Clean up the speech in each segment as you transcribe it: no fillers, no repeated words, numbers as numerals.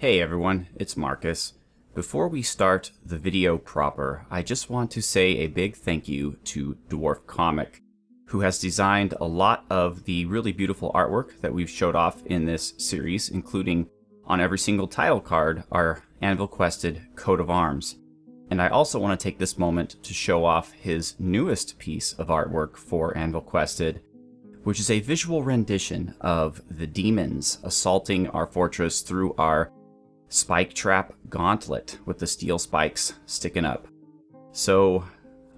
Hey everyone, it's Marcus. Before we start the video proper, I just want to say a big thank you to Dwarf Comic, who has designed a lot of the really beautiful artwork that we've showed off in this series, including on every single title card, our Anvilquested coat of arms. And I also want to take this moment to show off his newest piece of artwork for Anvilquested, which is a visual rendition of the demons assaulting our fortress through our spike trap gauntlet with the steel spikes sticking up. So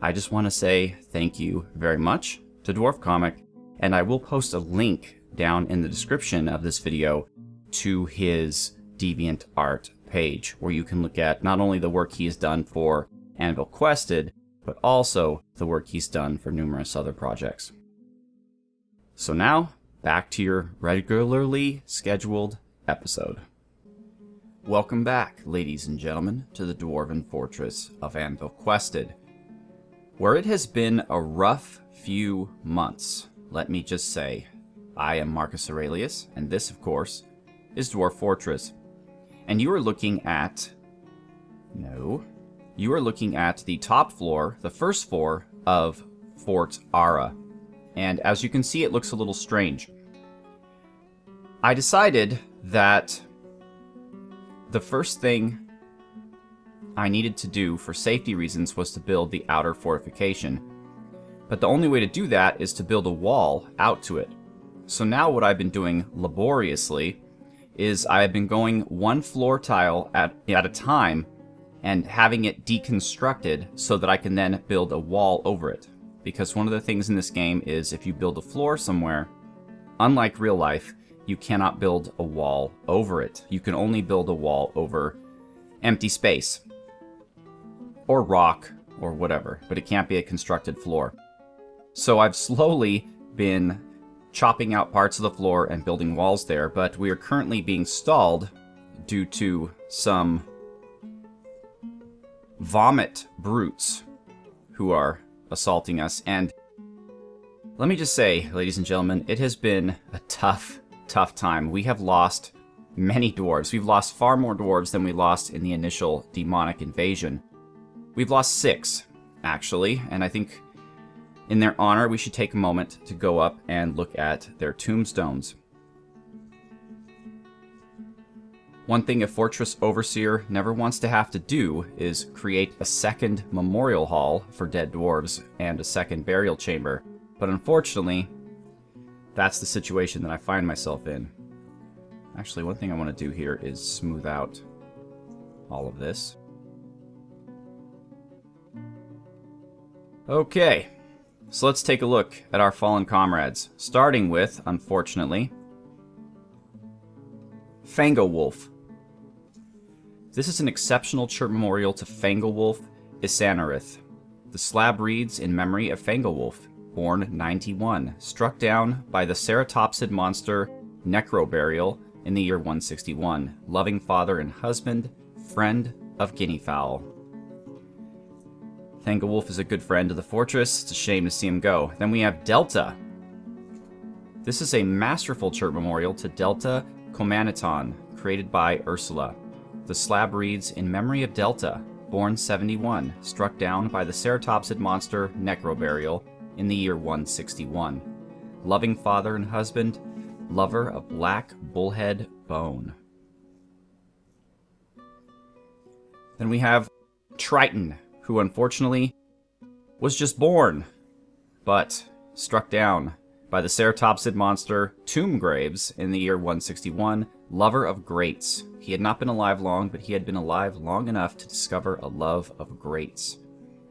I just want to say thank you very much to Dwarf Comic, and I will post a link down in the description of this video to his DeviantArt page, where you can look at not only the work he has done for Anvilquested, but also the work he's done for numerous other projects. So now, back to your regularly scheduled episode. Welcome back, ladies and gentlemen, to the Dwarven Fortress of Anvilquested, where it has been a rough few months. Let me just say, I am Marcus Aurelius, and this, of course, is Dwarf Fortress. And you are looking at... You are looking at the top floor, the first floor of Fort Ara. And as you can see, it looks a little strange. I decided that the first thing I needed to do for safety reasons was to build the outer fortification. But the only way to do that is to build a wall out to it. So now what I've been doing laboriously is I've been going one floor tile at a time and having it deconstructed so that I can then build a wall over it. Because one of the things in this game is if you build a floor somewhere, unlike real life, you cannot build a wall over it. You can only build a wall over empty space, or rock, or whatever, but it can't be a constructed floor. So I've slowly been chopping out parts of the floor and building walls there, but we are currently being stalled due to some vomit brutes who are assaulting us. And let me just say, ladies and gentlemen, it has been a tough time. We have lost many dwarves. We've lost far more dwarves than we lost in the initial demonic invasion. We've lost 6, actually, and I think in their honor we should take a moment to go up and look at their tombstones. One thing a fortress overseer never wants to have to do is create a second memorial hall for dead dwarves and a second burial chamber, but unfortunately, that's the situation that I find myself in. Actually, one thing I want to do here is smooth out all of this. Okay, so let's take a look at our fallen comrades, starting with, unfortunately, Fangowulf. This is an exceptional church memorial to Fangowulf Isanarith. The slab reads in memory of Fangowulf, born 91, struck down by the ceratopsid monster Necroburial in the year 161, loving father and husband, friend of guinea fowl. Fangowulf is a good friend to the fortress. It's a shame to see him go. Then we have Delta. This is a masterful church memorial to Delta Comaniton, created by Ursula. The slab reads, in memory of Delta, born 71, struck down by the ceratopsid monster Necroburial in the year 161. Loving father and husband, lover of black bullhead bone. Then we have Triton, who unfortunately was just born, but struck down by the ceratopsid monster Tombgraves in the year 161, lover of grates. He had not been alive long, but he had been alive long enough to discover a love of grates.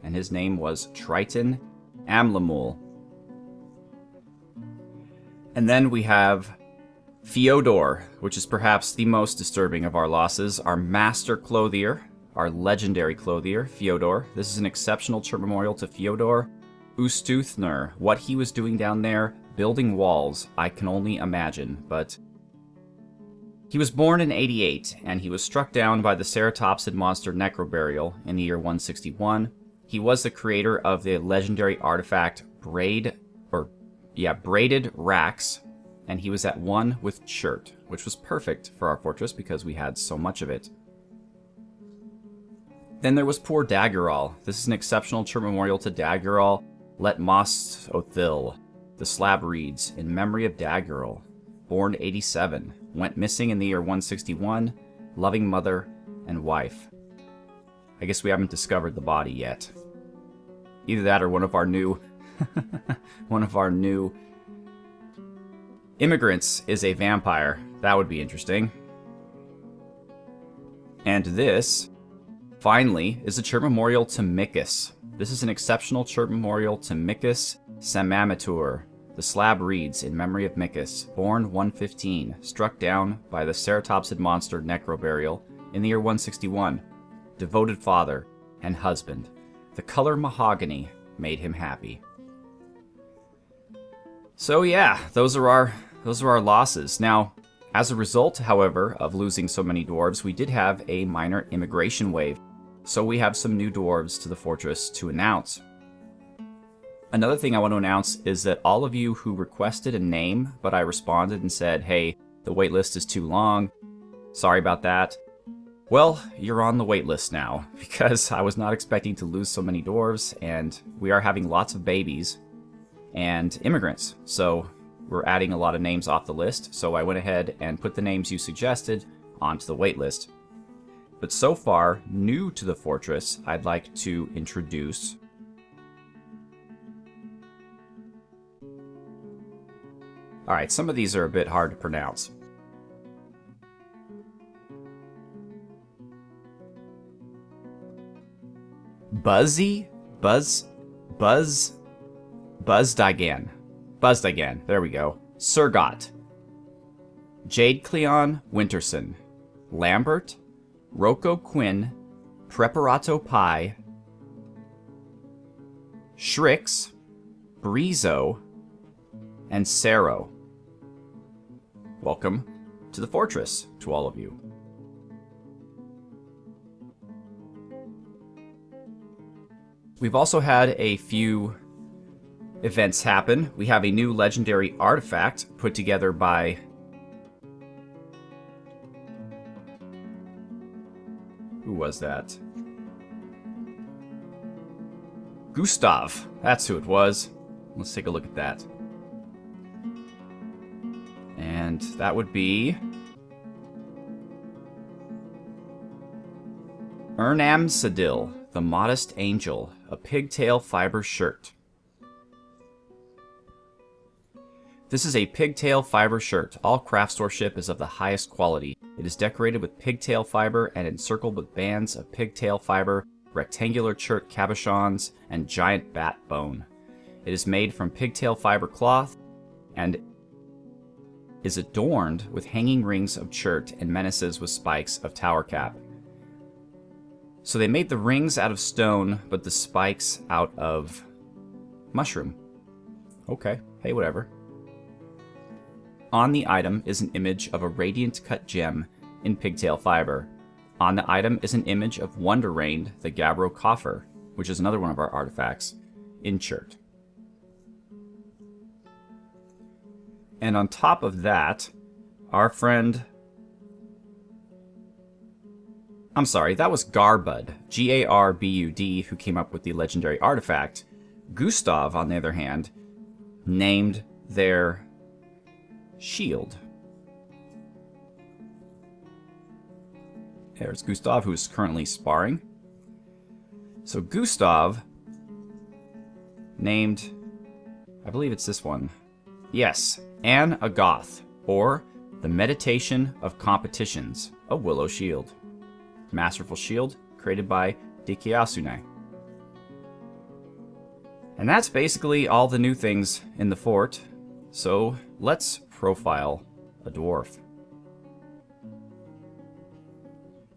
And his name was Triton Amlamul. And then we have Fyodor, which is perhaps the most disturbing of our losses, our master clothier, our legendary clothier, Fyodor. This is an exceptional church memorial to Fyodor Ustuthner. What he was doing down there, building walls, I can only imagine, but he was born in 88, and he was struck down by the ceratopsid monster Necroburial in the year 161. He was the creator of the legendary artifact Braided Rax, and he was at 1 with Chert, which was perfect for our fortress because we had so much of it. Then there was poor Daggerall. This is an exceptional church memorial to Daggerall. Let Most Othil. The slab reads, in memory of Daggerall, born 87, went missing in the year 161, loving mother and wife. I guess we haven't discovered the body yet. Either that or one of our new immigrants is a vampire. That would be interesting. And this, finally, is a church memorial to Micus. This is an exceptional church memorial to Micus Samamatur. The slab reads, in memory of Micus, born 115, struck down by the ceratopsid monster Necroburial in the year 161, devoted father and husband. The color mahogany made him happy. So yeah, those are our losses. Now, as a result, however, of losing so many dwarves, we did have a minor immigration wave. So we have some new dwarves to the fortress to announce. Another thing I want to announce is that all of you who requested a name, but I responded and said, hey, the waitlist is too long, sorry about that. Well, you're on the waitlist now, because I was not expecting to lose so many dwarves, and we are having lots of babies and immigrants, so we're adding a lot of names off the list, so I went ahead and put the names you suggested onto the waitlist. But so far, new to the fortress, I'd like to introduce Alright, some of these are a bit hard to pronounce. Buzzdigan, there we go. Surgot. Jade Cleon Winterson. Lambert. Rocco Quinn. Preparato Pie. Shrix. Brizo. And Saro. Welcome to the fortress, to all of you. We've also had a few events happen. We have a new legendary artifact put together by who was that? Gustav. That's who it was. Let's take a look at that. And that would be Ernam Sadil, the Modest Angel, a pigtail fiber shirt. This is a pigtail fiber shirt. All craft store ship is of the highest quality. It is decorated with pigtail fiber and encircled with bands of pigtail fiber, rectangular shirt cabochons, and giant bat bone. It is made from pigtail fiber cloth and is adorned with hanging rings of chert and menaces with spikes of tower cap. So they made the rings out of stone, but the spikes out of mushroom. Okay, hey, whatever. On the item is an image of a radiant cut gem in pigtail fiber. On the item is an image of Wonder Rain, the Gabbro Coffer, which is another one of our artifacts, in chert. And on top of that, our friend... I'm sorry, that was Garbud, G-A-R-B-U-D, who came up with the legendary artifact. Gustav, on the other hand, named their shield. There's Gustav, who's currently sparring. So Gustav named, I believe it's this one. Yes, An Agoth, or the Meditation of Competitions, a willow shield. Masterful shield created by Dikiasune. And that's basically all the new things in the fort. So let's profile a dwarf.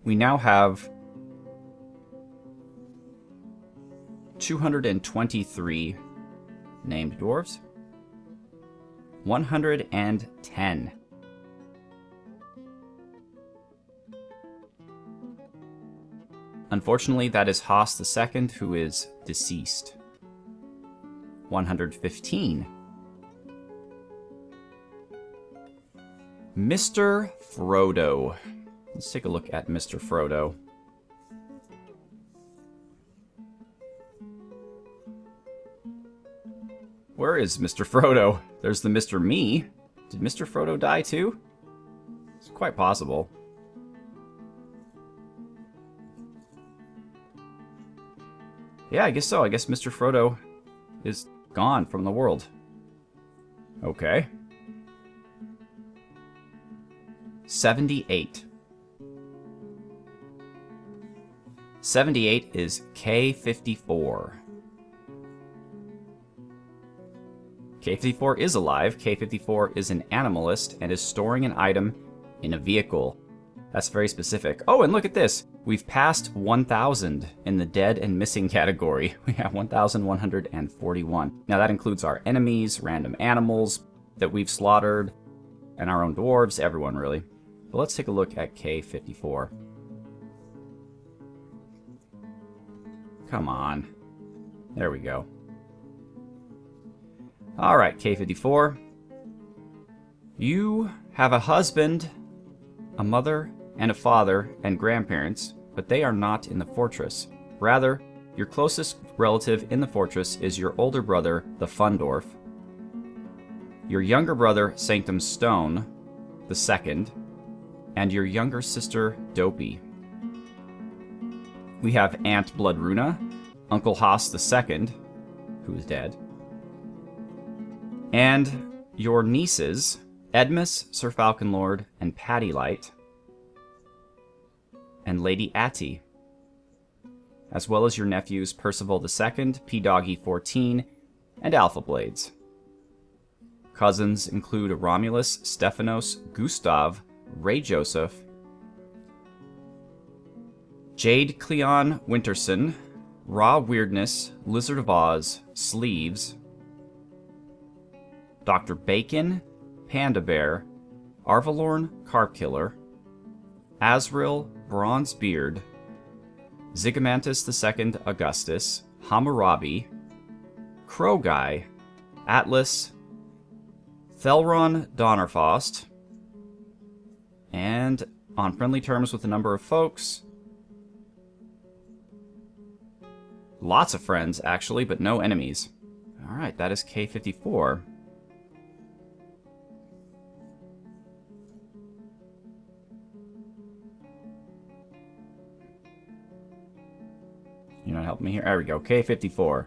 We now have 223 named dwarves. 110. Unfortunately, that is Haas II, who is deceased. 115. Mr. Frodo. Let's take a look at Mr. Frodo. Where is Mr. Frodo? There's the Mr. Me. Did Mr. Frodo die too? It's quite possible. Yeah, I guess so. I guess Mr. Frodo is gone from the world. Okay. 78. 78 is K54. K54 is alive. K54 is an animalist and is storing an item in a vehicle. That's very specific. Oh, and look at this. We've passed 1,000 in the dead and missing category. We have 1,141. Now that includes our enemies, random animals that we've slaughtered, and our own dwarves, everyone really. But let's take a look at K54. Come on. There we go. Alright, K54. You have a husband, a mother, and a father, and grandparents, but they are not in the fortress. Rather, your closest relative in the fortress is your older brother, the Fundorf, your younger brother, Sanctum Stone, the second, and your younger sister, Dopey. We have Aunt Bloodruna, Uncle Haas the second, who is dead, and your nieces, Edmus, Sir Falconlord, and Paddylight, and Lady Atty, as well as your nephews Percival II, P-Doggy 14, and Alpha Blades. Cousins include Romulus, Stephanos, Gustav, Ray Joseph, Jade Cleon Winterson, Raw Weirdness, Lizard of Oz, Sleeves, Dr. Bacon, Panda Bear, Arvalorn, Carp Killer, Azrael, Bronzebeard, Zygomantus II Augustus, Hammurabi, Crow Guy, Atlas, Thelron Donnerfaust, and on friendly terms with a number of folks. Lots of friends, actually, but no enemies. Alright, that is K54. You're not helping me here? There we go. K54.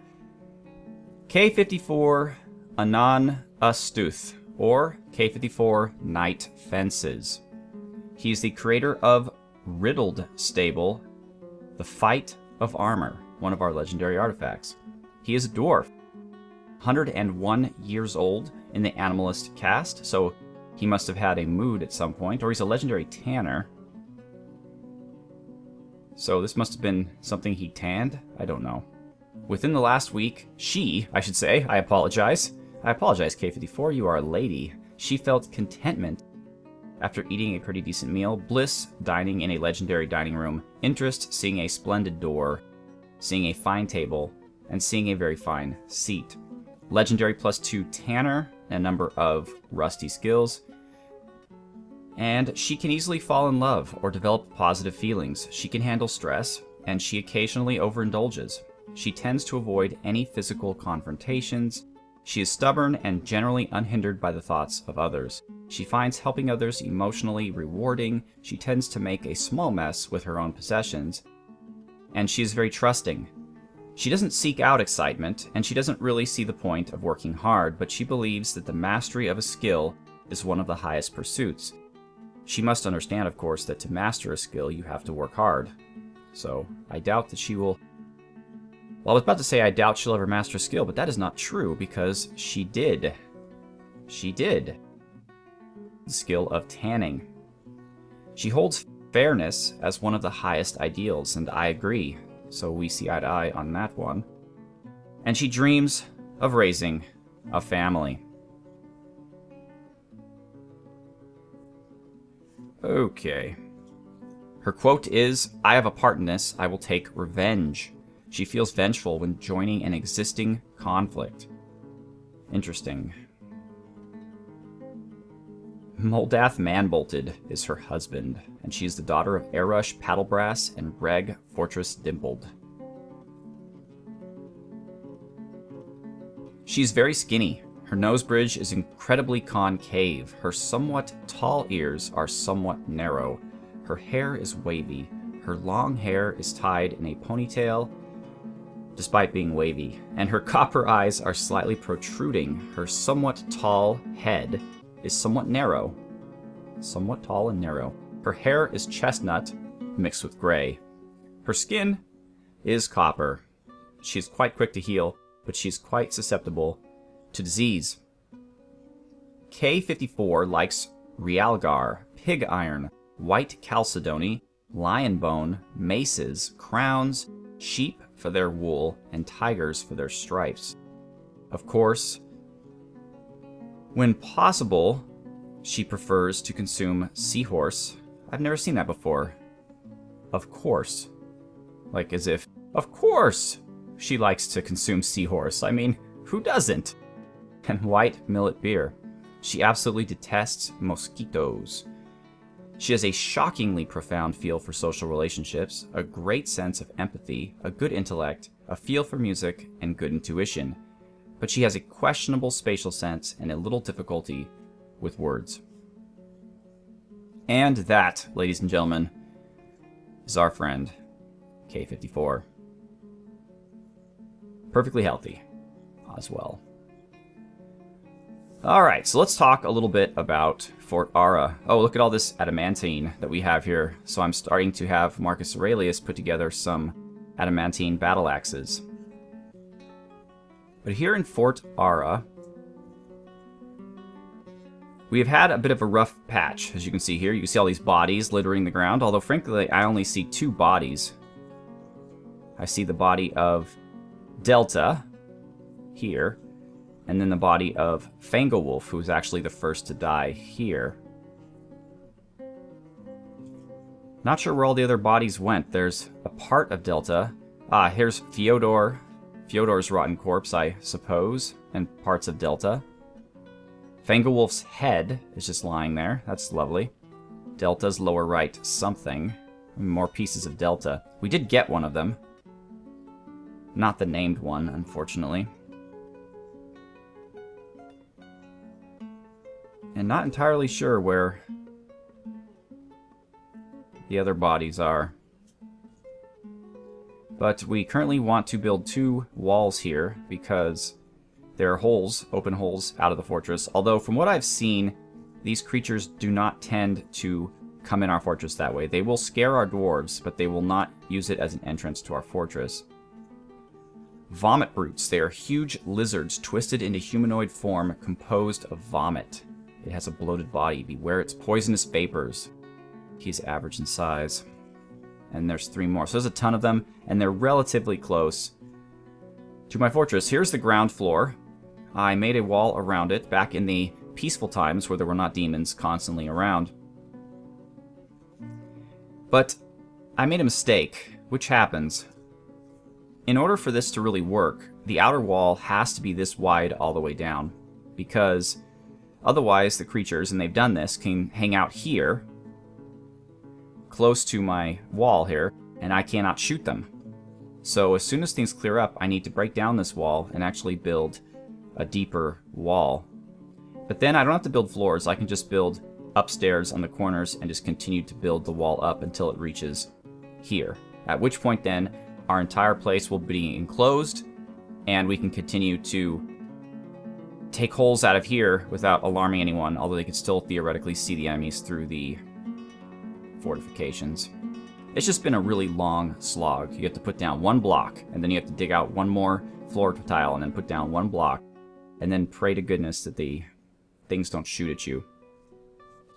K54 Anan Astuth, or K54 Knight Fences. He's the creator of Riddled Stable, the Fight of Armor, one of our legendary artifacts. He is a dwarf, 101 years old in the Animalist caste, so he must have had a mood at some point, or he's a legendary tanner. So this must have been something he tanned? I don't know. Within the last week, I should say, I apologize, K54, you are a lady. She felt contentment after eating a pretty decent meal, bliss dining in a legendary dining room, interest seeing a splendid door, seeing a fine table, and seeing a very fine seat. Legendary +2 tanner, and a number of rusty skills. And she can easily fall in love or develop positive feelings. She can handle stress, and she occasionally overindulges. She tends to avoid any physical confrontations. She is stubborn and generally unhindered by the thoughts of others. She finds helping others emotionally rewarding. She tends to make a small mess with her own possessions. And she is very trusting. She doesn't seek out excitement, and she doesn't really see the point of working hard, but she believes that the mastery of a skill is one of the highest pursuits. She must understand, of course, that to master a skill, you have to work hard. So, I doubt that she will... Well, I was about to say I doubt she'll ever master a skill, but that is not true, because she did. She did. The skill of tanning. She holds fairness as one of the highest ideals, and I agree. So we see eye to eye on that one. And she dreams of raising a family. Okay. Her quote is, "I have a part in this. I will take revenge." She feels vengeful when joining an existing conflict. Interesting. Moldath Manbolted is her husband, and she's the daughter of Erush Paddlebrass and Reg Fortress Dimpled. She's very skinny. Her nose bridge is incredibly concave. Her somewhat tall ears are somewhat narrow. Her hair is wavy. Her long hair is tied in a ponytail, despite being wavy, and her copper eyes are slightly protruding. Her somewhat tall head is somewhat narrow. Somewhat tall and narrow. Her hair is chestnut mixed with gray. Her skin is copper. She is quite quick to heal, but she's quite susceptible to disease. K54 likes realgar, pig iron, white chalcedony, lion bone, maces, crowns, sheep for their wool, and tigers for their stripes. Of course, when possible, she prefers to consume seahorse. I've never seen that before. Of course. Like as if, of course, she likes to consume seahorse. I mean, who doesn't? And white millet beer. She absolutely detests mosquitoes. She has a shockingly profound feel for social relationships, a great sense of empathy, a good intellect, a feel for music, and good intuition. But she has a questionable spatial sense and a little difficulty with words. And that, ladies and gentlemen, is our friend, K54. Perfectly healthy as well. Alright, so let's talk a little bit about Fort Ara. Oh, look at all this adamantine that we have here. So I'm starting to have Marcus Aurelius put together some adamantine battle axes. But here in Fort Ara, we have had a bit of a rough patch, as you can see here. You can see all these bodies littering the ground, although frankly I only see two bodies. I see the body of Delta here, and then the body of Fangolwolf, who was actually the first to die here. Not sure where all the other bodies went. There's a part of Delta. Here's Fyodor. Fyodor's rotten corpse, I suppose, and parts of Delta. Fangolwolf's head is just lying there. That's lovely. Delta's lower right something. More pieces of Delta. We did get one of them. Not the named one, unfortunately. And not entirely sure where the other bodies are. But we currently want to build 2 walls here because there are holes, open holes out of the fortress. Although from what I've seen, these creatures do not tend to come in our fortress that way. They will scare our dwarves, but they will not use it as an entrance to our fortress. Vomit brutes. They are huge lizards twisted into humanoid form composed of vomit. It has a bloated body. Beware its poisonous vapors. He's average in size. And there's 3 more. So there's a ton of them, and they're relatively close to my fortress. Here's the ground floor. I made a wall around it back in the peaceful times where there were not demons constantly around. But I made a mistake, which happens. In order for this to really work, the outer wall has to be this wide all the way down, because otherwise the creatures, and they've done this, can hang out here, close to my wall here, and I cannot shoot them. So as soon as things clear up, I need to break down this wall and actually build a deeper wall. But then I don't have to build floors. I can just build upstairs on the corners and just continue to build the wall up until it reaches here. At which point then, our entire place will be enclosed, and we can continue to take holes out of here without alarming anyone, although they can still theoretically see the enemies through the fortifications. It's just been a really long slog. You have to put down 1 block, and then you have to dig out 1 more floor tile, and then put down 1 block, and then pray to goodness that the things don't shoot at you.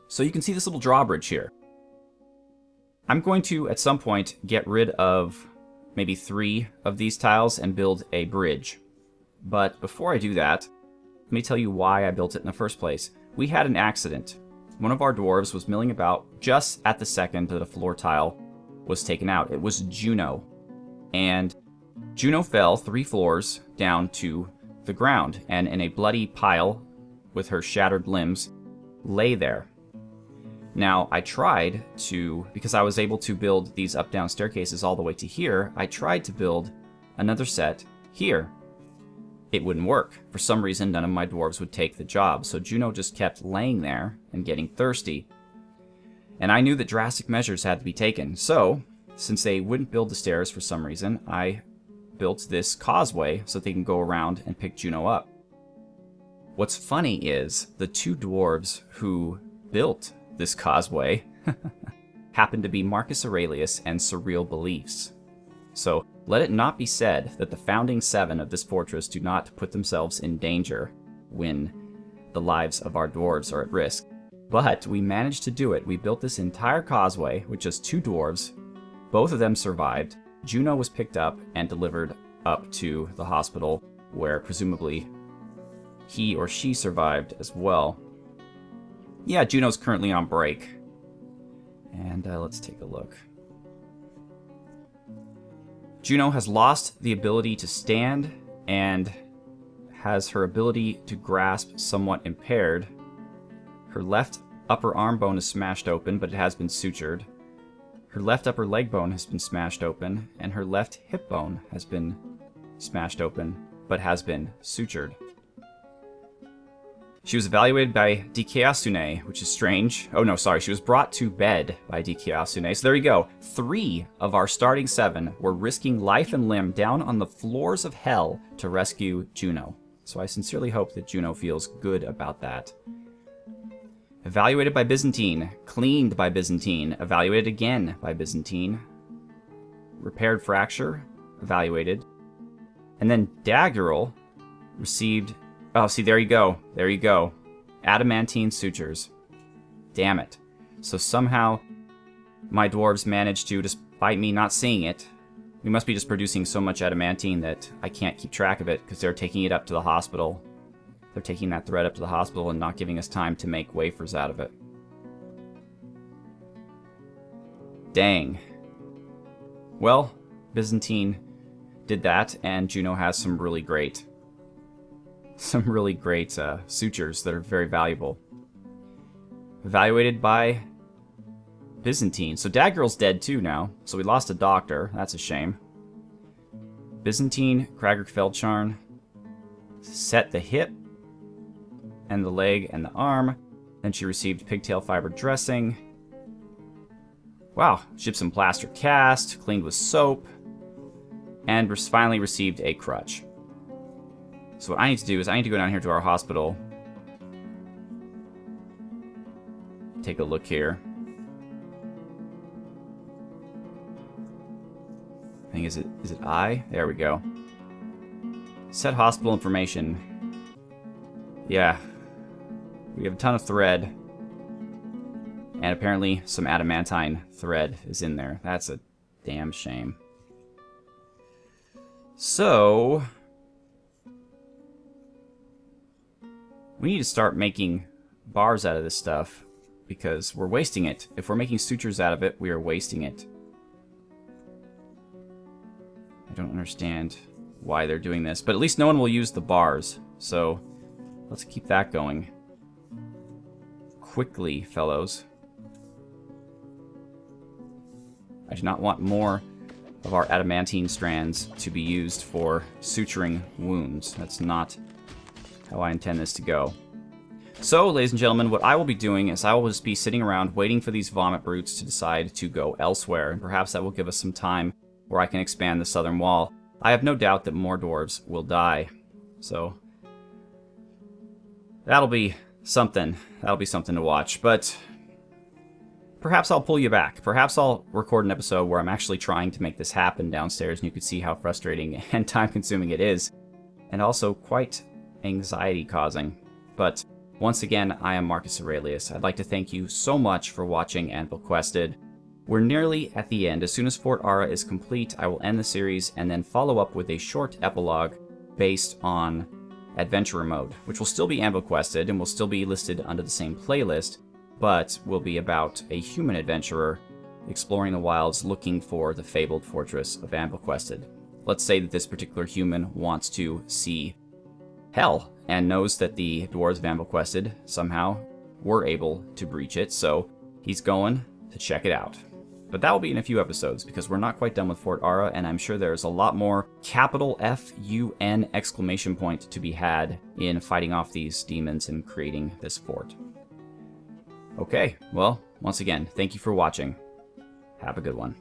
So you can see this little drawbridge here. I'm going to, at some point, get rid of maybe 3 of these tiles and build a bridge. But before I do that, let me tell you why I built it in the first place. We had an accident. One of our dwarves was milling about just at the second that a floor tile was taken out. It was Juno. And Juno fell 3 floors down to the ground, and in a bloody pile with her shattered limbs lay there. Now, I tried to, because I was able to build these up-down staircases all the way to here, I tried to build another set here. It wouldn't work. For some reason, none of my dwarves would take the job, so Juno just kept laying there and getting thirsty. And I knew that drastic measures had to be taken, so, since they wouldn't build the stairs for some reason, I built this causeway so they can go around and pick Juno up. What's funny is, the two dwarves who built this causeway happened to be Marcus Aurelius and Surreal Beliefs. So, let it not be said that the founding 7 of this fortress do not put themselves in danger when the lives of our dwarves are at risk. But we managed to do it. We built this entire causeway with just 2 dwarves. Both of them survived. Juno was picked up and delivered up to the hospital, where presumably he or she survived as well. Yeah, Juno's currently on break. And let's take a look. Juno has lost the ability to stand and has her ability to grasp somewhat impaired. Her left upper arm bone is smashed open, but it has been sutured. Her left upper leg bone has been smashed open, and her left hip bone has been smashed open, but has been sutured. She was evaluated by Dikeasune, which is strange. Oh no, sorry, she was brought to bed by Dikeasune. So there you go. 3 of our starting 7 were risking life and limb down on the floors of hell to rescue Juno. So I sincerely hope that Juno feels good about that. Evaluated by Byzantine, cleaned by Byzantine, evaluated again by Byzantine, repaired fracture, evaluated, and then Daggerel received... Oh, see, there you go. There you go. Adamantine sutures. Damn it. So somehow my dwarves managed to, despite me not seeing it, we must be just producing so much adamantine that I can't keep track of it because they're taking it up to the hospital. They're taking that thread up to the hospital and not giving us time to make wafers out of it. Dang. Well, Byzantine did that, and Juno has some really great sutures that are very valuable. Evaluated by Byzantine. So Daggerel's dead too now, so we lost a doctor. That's a shame. Byzantine, Krager Feldcharn, set the hip and the leg and the arm. Then she received pigtail fiber dressing. Wow, gypsum plaster cast, cleaned with soap, and finally received a crutch. So what I need to do is I need to go down here to our hospital. Take a look here. I think is it I? There we go. Set hospital information. Yeah. We have a ton of thread. And apparently some adamantine thread is in there. That's a damn shame. So we need to start making bars out of this stuff because we're wasting it. If we're making sutures out of it, we are wasting it. I don't understand why they're doing this, but at least no one will use the bars. So let's keep that going. Quickly, fellows. I do not want more of our adamantine strands to be used for suturing wounds. That's not how I intend this to go. So, ladies and gentlemen, what I will be doing is I will just be sitting around waiting for these vomit brutes to decide to go elsewhere, and perhaps that will give us some time where I can expand the southern wall. I have no doubt that more dwarves will die. So, that'll be something. That'll be something to watch, but perhaps I'll pull you back. Perhaps I'll record an episode where I'm actually trying to make this happen downstairs, and you can see how frustrating and time-consuming it is, and also quite anxiety-causing. But once again, I am Marcus Aurelius. I'd like to thank you so much for watching Anvilquested. We're nearly at the end. As soon as Fort Ara is complete, I will end the series and then follow up with a short epilogue based on Adventurer Mode, which will still be Anvilquested and will still be listed under the same playlist, but will be about a human adventurer exploring the wilds looking for the fabled fortress of Anvilquested. Let's say that this particular human wants to see hell and knows that the dwarves of Anvilquested somehow were able to breach it, so he's going to check it out. But that will be in a few episodes, because we're not quite done with Fort Ara, and I'm sure there's a lot more capital F-U-N exclamation point to be had in fighting off these demons and creating this fort. Okay, well, once again, thank you for watching. Have a good one.